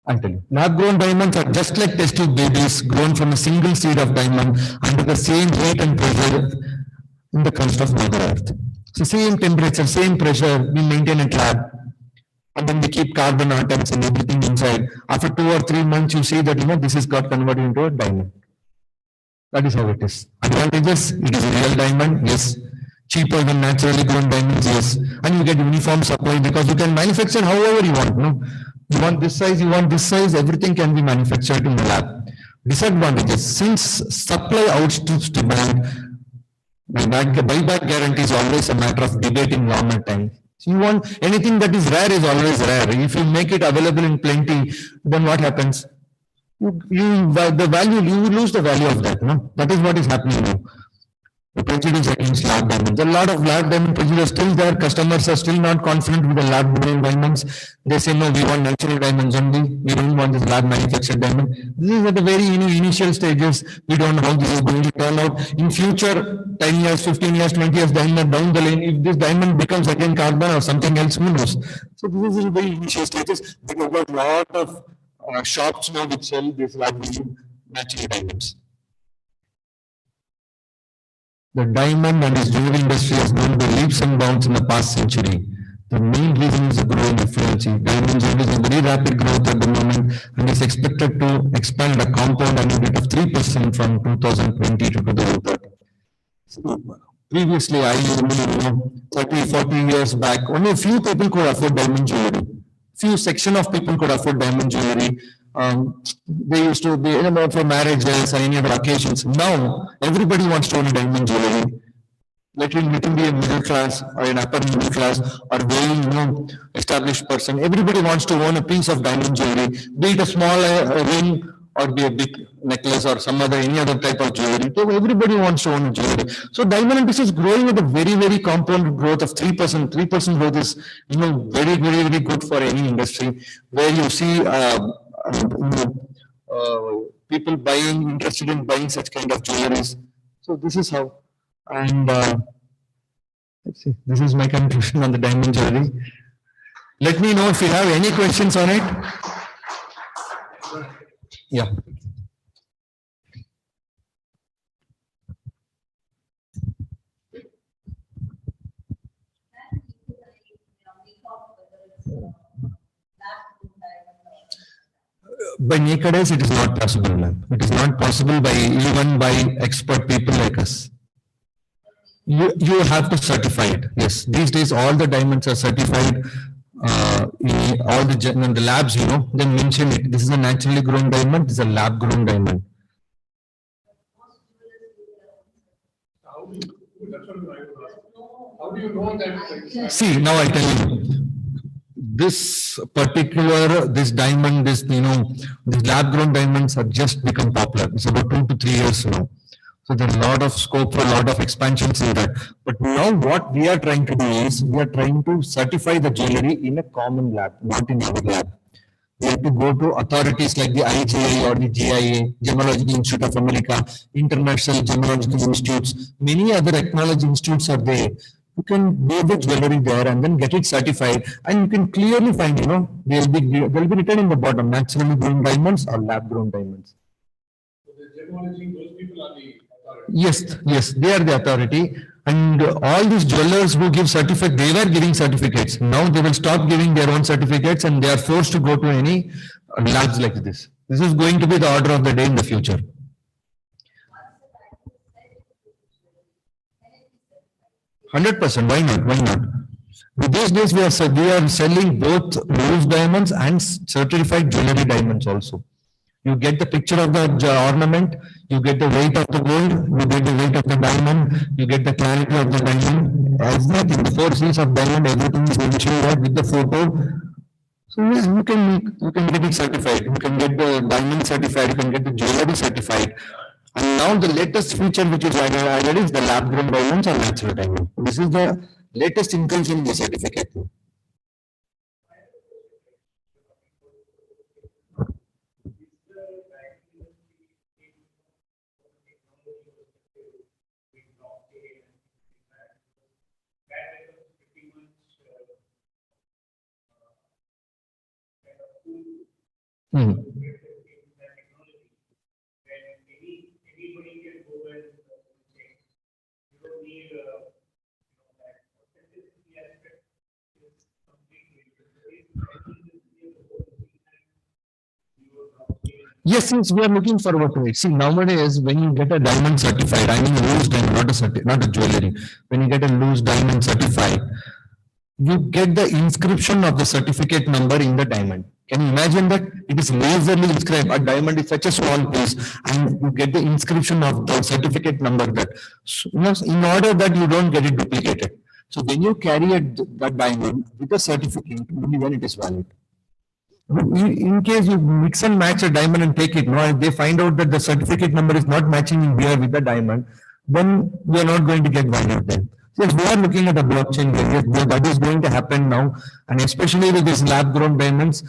I'll tell you. Lab-grown diamonds are just like test tube babies grown from a single seed of diamond under the same heat and pressure in the crust of Mother Earth. So same temperature, same pressure, we maintain at lab. And then we keep carbon atoms and everything inside. After 2 or 3 months, you see that, this has got converted into a diamond. That is how it is. Advantages, it is a real diamond, yes. Cheaper than naturally grown diamonds, yes. And you get uniform supply because you can manufacture however you want, no? You want this size, everything can be manufactured in the lab. Disadvantages, since supply outstrips demand, buyback guarantee is always a matter of debate in normal time. So you want anything that is rare is always rare. If you make it available in plenty, then what happens? You lose the value of that. No? That is what is happening now. The prejudice against lab diamonds. A lot of lab diamond prejudice still there. Customers are still not confident with the lab grown diamonds. They say, no, we want natural diamonds only. We don't want this lab manufactured diamond. This is at the very initial stages. We don't know how this is going to turn out. In future, 10 years, 15 years, 20 years down the lane, if this diamond becomes again carbon or something else, who knows? So this is very initial stages. There are a lot of shops now which sell these lab natural diamonds. The diamond and its jewelry industry has grown by leaps and bounds in the past century. The main reason is the growing affluency. Diamond jewelry is in very rapid growth at the moment and is expected to expand at a compound annual rate of 3% from 2020 to 2030. So, previously, I remember 30, 40 years back, only a few people could afford diamond jewelry. Few section of people could afford diamond jewelry. They used to be for marriages or any other occasions. Now everybody wants to own diamond jewelry. Let him be a middle class or an upper middle class or very established person. Everybody wants to own a piece of diamond jewelry, be it a small ring or be a big necklace or any other type of jewelry. So everybody wants to own jewelry. So diamond industry is growing with a very, very compound growth of 3%. 3% growth is very, very, very good for any industry where you see people interested in buying such kind of jewelries. So this is how, and let's see, this is my conclusion on the diamond jewelry. Let me know if you have any questions on it. Yeah. By naked eyes, it is not possible, ma'am. It is not possible even by expert people like us. You have to certify it. Yes, these days all the diamonds are certified. All the labs, they mention it. This is a naturally grown diamond. This is a lab grown diamond. How do you know that? See, now I tell you. This diamond, this lab grown diamonds have just become popular. It's about 2 to 3 years now. So there's a lot of scope for a lot of expansions in that. But now what we are trying to do is we are trying to certify the jewelry in a common lab, not in our lab. We have to go to authorities like the IGI or the GIA, Gemological Institute of America, International Gemological Institutes, many other technology institutes are there. you can do the jewelry there and then get it certified, and you can clearly find, they'll be written in the bottom, naturally grown diamonds or lab grown diamonds. So the gemology, those people are the authority. Yes, they are the authority. And all these jewelers who give certificate, they were giving certificates. Now they will stop giving their own certificates and they are forced to go to any labs like this. This is going to be the order of the day in the future. 100%. Why not? Why not? These days we are selling both loose diamonds and certified jewelry diamonds also. You get the picture of the ornament, you get the weight of the gold, you get the weight of the diamond, you get the clarity of the diamond, everything, the 4 C's of diamond, everything is mentioned there with the photo. So yes, you can get it certified, you can get the diamond certified, you can get the jewelry certified. And now the latest feature which is added is the lab grown diamonds or natural diamond. This is the latest inclusion in the certificate. Hmm. Yes, we are looking forward to it. See, nowadays, when you get a diamond certified, I mean loose diamond, not a jewelry. When you get a loose diamond certified, you get the inscription of the certificate number in the diamond. Can you imagine that? It is laserly inscribed. A diamond is such a small piece, and you get the inscription of the certificate number that, in order that you don't get it duplicated. So when you carry that diamond with a certificate, only then it is valid. In case you mix and match a diamond and take it, no, if they find out that the certificate number is not matching in here with the diamond, then we are not going to get valid then. Yes, we are looking at the blockchain where that is going to happen now, and especially with these lab grown diamonds,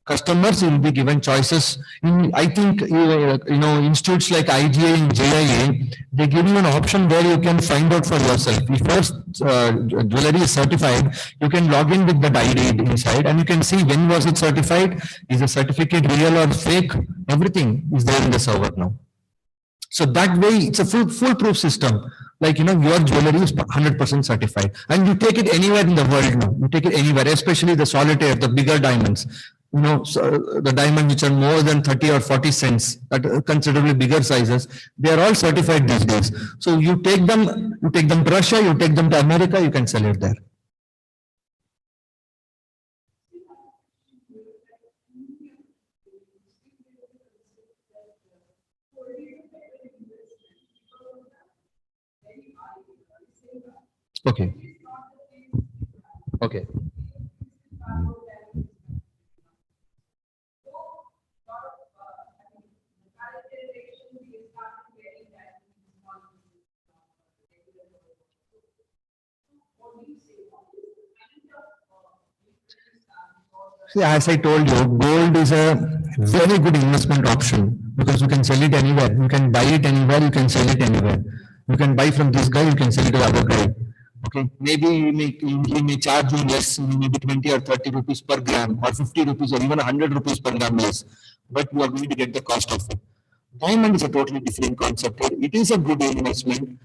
customers will be given choices. I think, institutes like IGA and JIA, they give you an option where you can find out for yourself. If your jewelry is certified, you can log in with that ID inside and you can see when was it certified, is the certificate real or fake, everything is there in the server now. So that way it's a foolproof system. Like, your jewelry is 100% certified and you take it anywhere in the world now. You take it anywhere, especially the solitaire, the bigger diamonds. So the diamonds which are more than 30 or 40 cents, at considerably bigger sizes, they are all certified these days. So you take them to Russia, you take them to America, you can sell it there. Okay. Okay. See, as I told you, gold is a very good investment option because you can sell it anywhere. You can buy it anywhere, you can sell it anywhere. You can buy from this guy, you can sell it to the other guy. Okay, maybe he may charge you less, maybe 20 or 30 rupees per gram, or 50 rupees, or even 100 rupees per gram less, but you are going to get the cost of it. Diamond is a totally different concept. It is a good investment,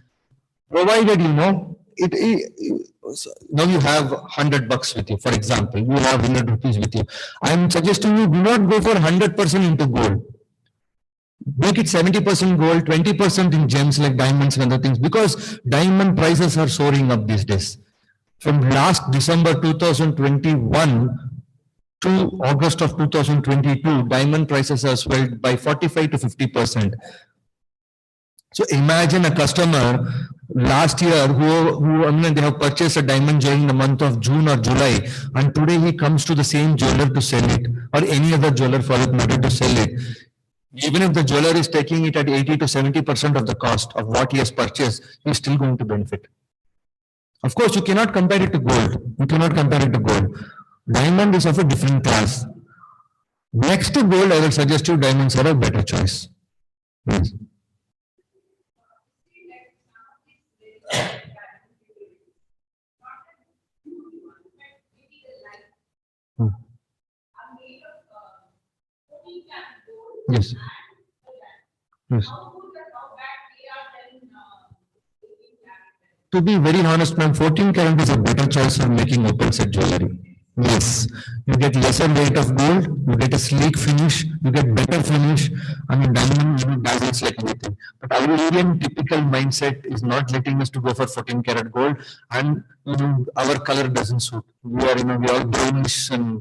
provided now you have $100 with you. For example, you have 100 rupees with you. I am suggesting you do not go for 100% into gold. Make it 70% gold, 20% in gems like diamonds and other things, because diamond prices are soaring up these days. From last December 2021 to August of 2022, diamond prices have swelled by 45 to 50%. So imagine a customer last year they have purchased a diamond jewelry in the month of June or July, and today he comes to the same jeweler to sell it, or any other jeweler for that matter to sell it. Even if the jeweler is taking it at 80 to 70% of the cost of what he has purchased, he is still going to benefit. Of course, you cannot compare it to gold. You cannot compare it to gold. Diamond is of a different class. Next to gold, I will suggest you diamonds are a better choice. Yes. Hmm. Yes. Yes. To be very honest, ma'am, 14 karat is a better choice for making open set jewelry. Yes, you get lesser weight of gold, you get a sleek finish, you get better finish. I mean, diamond, dazzles like anything. But our Indian typical mindset is not letting us to go for 14 karat gold, and our color doesn't suit. We are brownish, and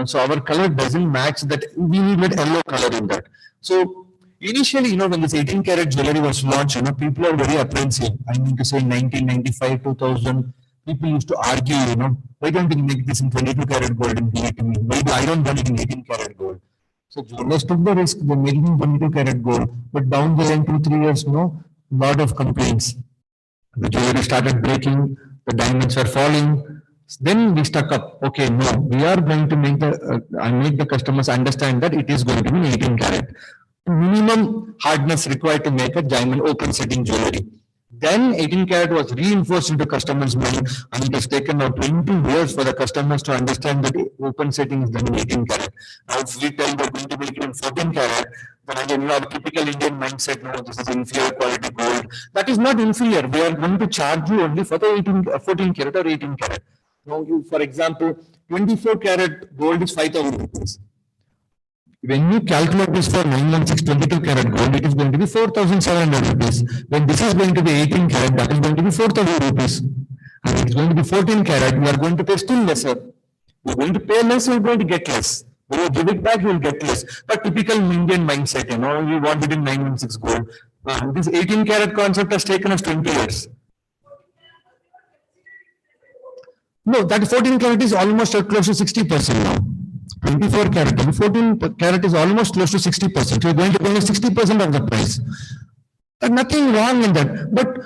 so our color doesn't match that. We need that yellow color in that. So initially, when this 18 karat jewelry was launched, people are very apprehensive. I mean to say 1995, 2000, people used to argue, why don't you make this in 22 karat gold and give it to me? Maybe I don't want it in 18 karat gold. So jewelers took the risk, they made it in 22 karat gold, but down the line, 2, 3 years, lot of complaints. The jewelry started breaking, the diamonds were falling. Then we stuck up. Okay, no, we are going to make the customers understand that it is going to be 18 karat. Minimum hardness required to make a diamond open setting jewelry. Then 18 karat was reinforced into customers' mind, and it has taken now 20 years for the customers to understand that open setting is done in 18 karat. Now, if we tell we're going to make it in 14 karat, then again, the typical Indian mindset, no, this is inferior quality gold. That is not inferior. We are going to charge you only for the 14 karat or 18 karat. Now, for example, 24 karat gold is 5,000 rupees. When you calculate this for 916 22 karat gold, it is going to be 4,700 rupees. When this is going to be 18 karat, that is going to be 4,000 rupees. And it is going to be 14 karat, you are going to pay still lesser. You are going to pay less, you are going to get less. When you give it back, you will get less. But typical Indian mindset, you want it in 916 gold. This 18 karat concept has taken us 20 years. No, that 14 karat is almost close to 60% now. 24 karat, 14 karat is almost close to 60%. You're going to pay 60% of the price. There's nothing wrong in that. But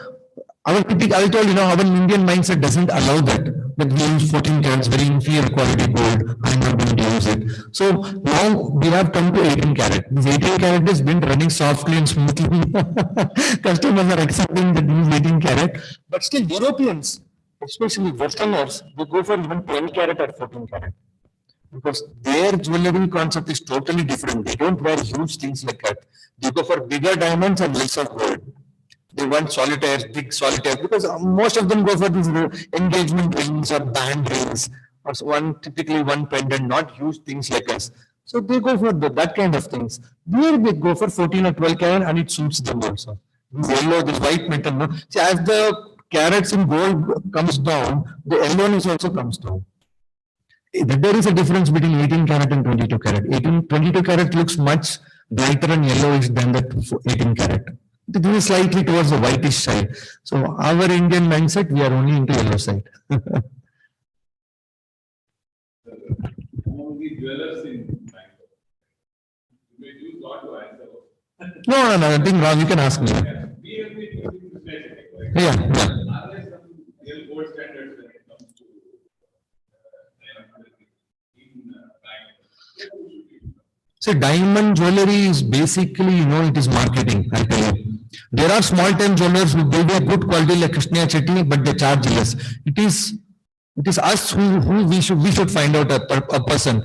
our typical, I told our Indian mindset doesn't allow that. That we use 14 karats, very inferior quality gold. I'm not going to use it. So now we have come to 18 karat. This 18 karat has been running softly and smoothly. Customers are accepting that this is 18 karat. But still, Europeans, especially Westerners, they go for even 10 karat or 14 karat. Because their jewelry concept is totally different. They don't wear huge things like that. They go for bigger diamonds and less of gold. They want solitaires, big solitaires, because most of them go for these engagement rings or band rings, or typically one pendant, not huge things like us. So they go for that kind of things. Here they go for 14 or 12 karat, and it suits them also. This yellow, this white metal. No? See, as the carats in gold comes down, the yellowness also comes down. There is a difference between 18 karat and 22 karat. 22 karat looks much brighter and yellowish than that 18 karat. This is slightly towards the whitish side. So our Indian mindset, we are only into yellow side. No, nothing wrong. You can ask me. Yeah. So diamond jewelry is basically, it is marketing, I tell you. There are small time jewelers who give a good quality like Krishna Chetty, but they charge less. It is us who we should find out a person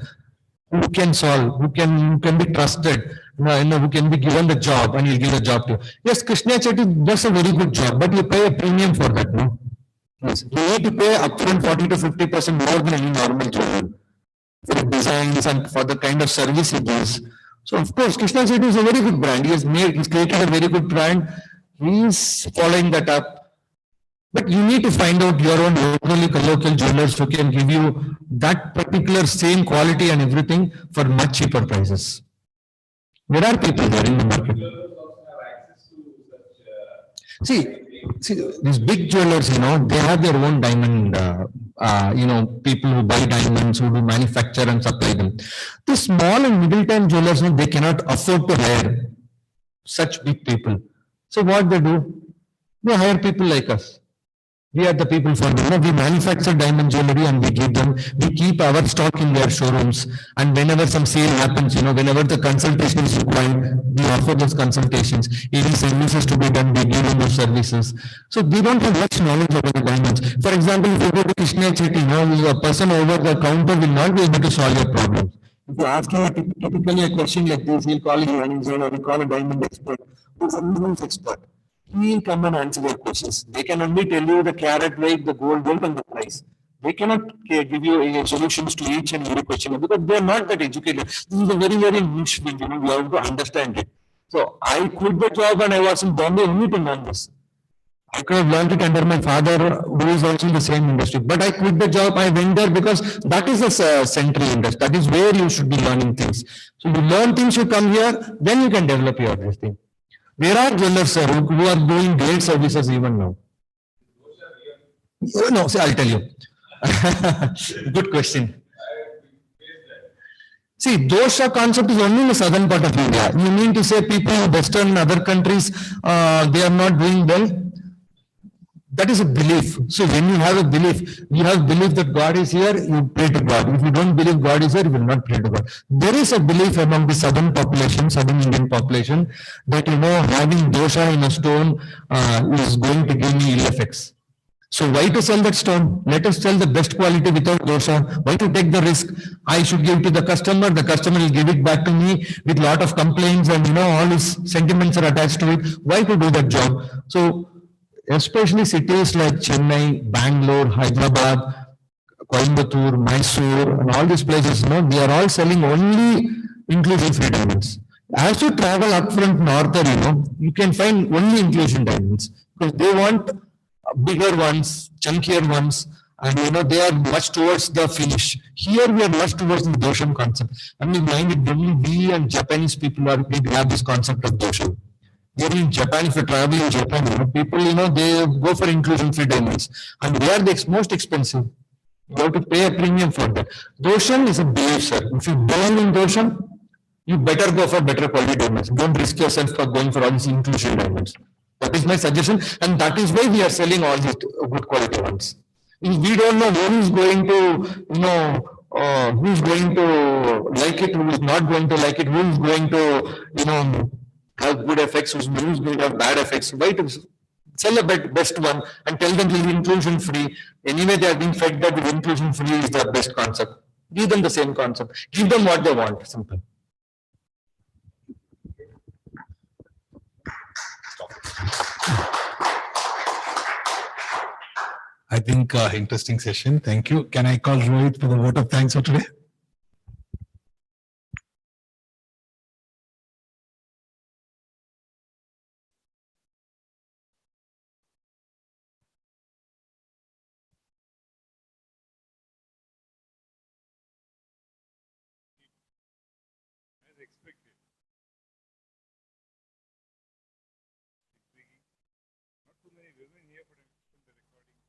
who can solve, who can be trusted, who can be given the job and he'll give the job to. Yes, Krishna Chetty does a very good job, but you pay a premium for that, no? Yes, you need to pay upfront 40 to 50% more than any normal jeweler. For the designs and for the kind of service he gives. So of course, Krishna Chetty is a very good brand. He's created a very good brand. He's following that up. But you need to find out your own local jewelers who can give you that particular same quality and everything for much cheaper prices. There are people there in the market. See, these big jewelers, they have their own diamond, people who buy diamonds, who do manufacture and supply them. The small and middle time jewelers, they cannot afford to hire such big people. So what they do? They hire people like us. We are the people for them. We manufacture diamond jewelry and we give them, we keep our stock in their showrooms. And whenever some sale happens, whenever the consultation is required, we offer those consultations. Any services to be done, we give them those services. So we don't have much knowledge about the diamonds. For example, if you go to Krishna Chetty, a person over the counter will not be able to solve your problem. If you ask him typically a question like this, he'll call you an engineer or he'll call a diamond expert, who's a minerals expert. He'll come and answer your questions. They can only tell you the carat weight, the gold weight, and the price. They cannot give you solutions to each and every question because they are not that educated. This is a very, very niche field. We have to understand it. So I quit the job and I was in Bombay only to learn this. I could have learned it under my father, who is also in the same industry. But I quit the job. I went there because that is the central industry. That is where you should be learning things. So you learn things, you come here, then you can develop your this thing. There are jewelers, sir, who are doing great services even now. No, see, I'll tell you. Good question. See, dosha concept is only in the southern part of India. You mean to say people in Western other countries, they are not doing well? That is a belief. So when you have a belief, you have belief that God is here, you pray to God. If you don't believe God is here, you will not pray to God. There is a belief among the southern population, southern Indian population, that having dosha in a stone is going to give me ill effects. So why to sell that stone? Let us sell the best quality without dosha. Why to take the risk? I should give to the customer will give it back to me with lot of complaints and all his sentiments are attached to it. Why to do that job? So especially cities like Chennai, Bangalore, Hyderabad, Coimbatore, Mysore, and all these places, they are all selling only inclusion-free diamonds. As you travel upfront northern, you can find only inclusion diamonds because they want bigger ones, chunkier ones, and they are much towards the finish. Here we are much towards the doshan concept. I mean, mind it, only we and Japanese people we have this concept of doshan. Here in Japan, if you travel in Japan, people, they go for inclusion-free diamonds. And they are the most expensive. You have to pay a premium for that. Doshan is a belief, sir. If you believe in doshan, you better go for better quality diamonds. Don't risk yourself for going for all these inclusion diamonds. That is my suggestion. And that is why we are selling all these good quality ones. We don't know who is going to, who's going to like it, who is not going to like it, who is going to, have good effects, who's going to have bad effects. Why to sell a best one and tell them to be inclusion free? Anyway, they are being fed that the inclusion free is the best concept. Give them the same concept. Give them what they want. Simple. I think interesting session. Thank you. Can I call Rohit for the vote of thanks for today? Expected. Not too many women here, but I'm still the recording.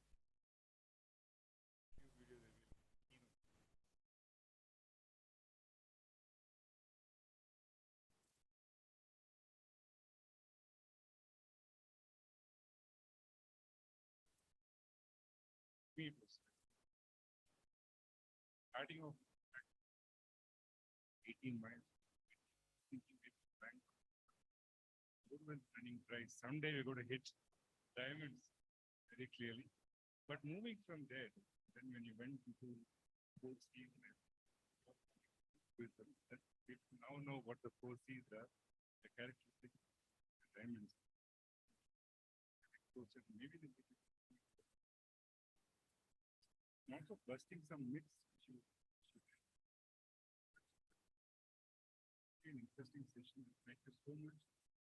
Few videos I will. People. Starting of 18 miles. Movement running price. Someday we're going to hit diamonds very clearly. But moving from there, then when you went into four C's, we now know what the four C's are, the characteristics of the diamonds. So maybe the also busting some myths. An interesting session. Thank you so much.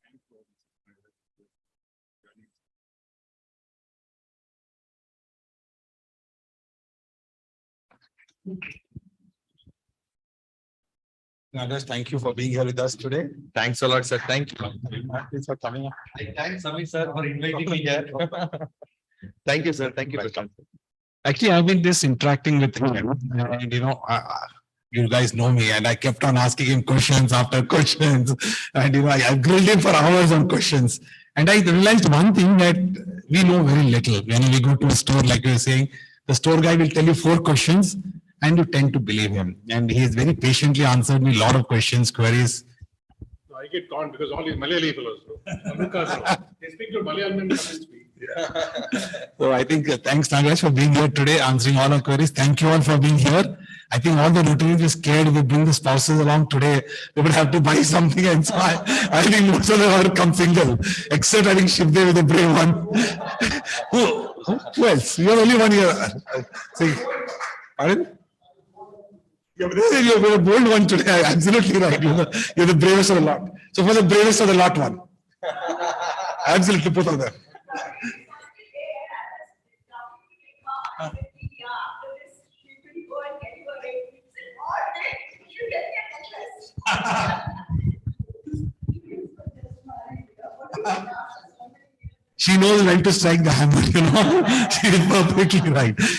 Thank you all. Nagesh, thank you for being here with us today. Thanks a lot, sir. Thank you. Thanks for coming. Thanks, Amit sir, for inviting me here. Thank you, sir. Thank you. Actually, I've been just interacting with him, and you guys know me, and I kept on asking him questions after questions, and I grilled him for hours on questions. And I realized one thing that we know very little. When we go to a store, like you were saying, the store guy will tell you 4 questions and you tend to believe him. And he has very patiently answered me a lot of questions, queries. I get caught because all these Malayali fellows. They speak to Malayalam and speak. So I think thanks Nagesh for being here today, answering all our queries. Thank you all for being here. I think all the Rotaries were scared if we bring the spouses along today, they would have to buy something. And so I think most of them are come single, except I think Shivdev is the brave one. Who else? You're only one here. See, pardon? You're a bold one today. Absolutely right. You're the bravest of the lot. So for the bravest of the lot one. Absolutely, both of them. She knows when to strike the hammer, She is perfectly right.